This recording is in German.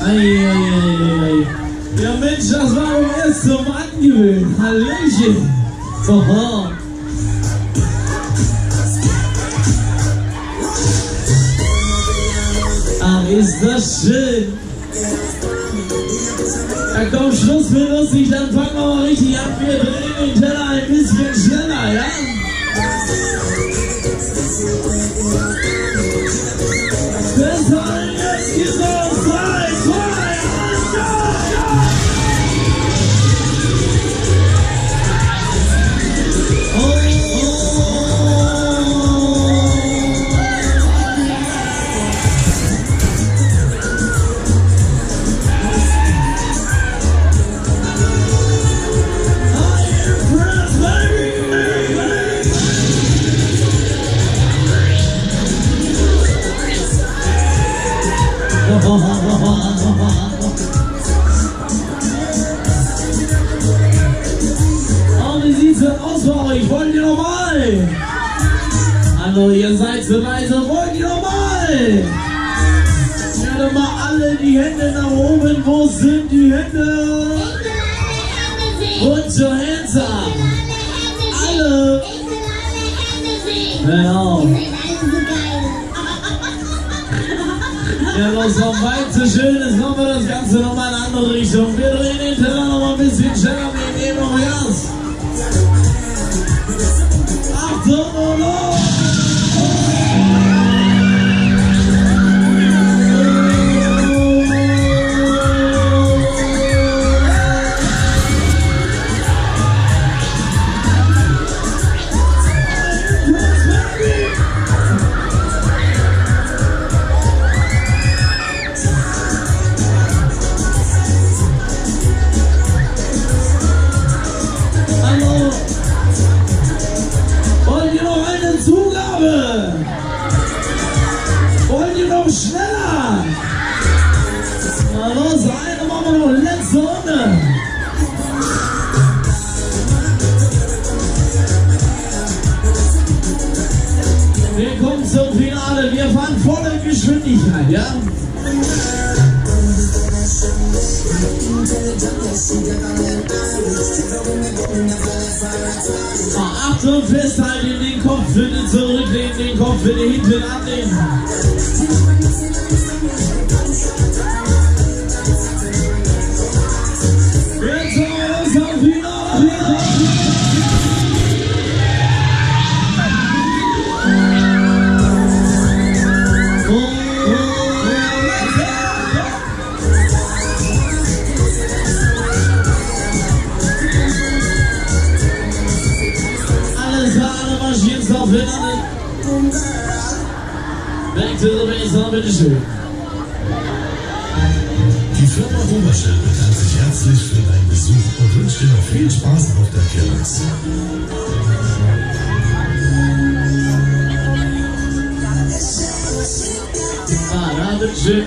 Eieieiei. Ja Mensch, das war doch erst zum Angewöhnen. Hallöchen. Oho. Ach, ist das schön. Ja komm, Schluss mit lustig, dann fangen wir mal richtig an. Wir drehen den Teller ein bisschen schneller, ja? Deshalb jetzt geht's los. 3, 2, 1, oh, wie sieht's denn aus bei euch? Wollt ihr nochmal? Hallo, ihr seid so leise. Wollt ihr nochmal? Ja, dann mal alle die Hände nach oben. Wo sind die Hände? Put your hands up. Alle. Genau. Ja, was noch weit zu schön ist, machen wir das Ganze nochmal in eine andere Richtung. Wir drehen den Teller noch mal ein bisschen schneller, wir geben noch Gas. Achtung und los! Schneller! Na los, eine machen wir noch, letzte Runde! Wir kommen zum Finale, wir fahren volle Geschwindigkeit, ja? Achtung, festhalten, den Kopf bitte zurücklehnen, den Kopf bitte hinten annehmen. Back to the base, bitteschön. Die Firma Oberschelp bedankt sich herzlich für deinen Besuch und wünscht dir noch viel Spaß auf der Kirmes. Ah, da bitteschön.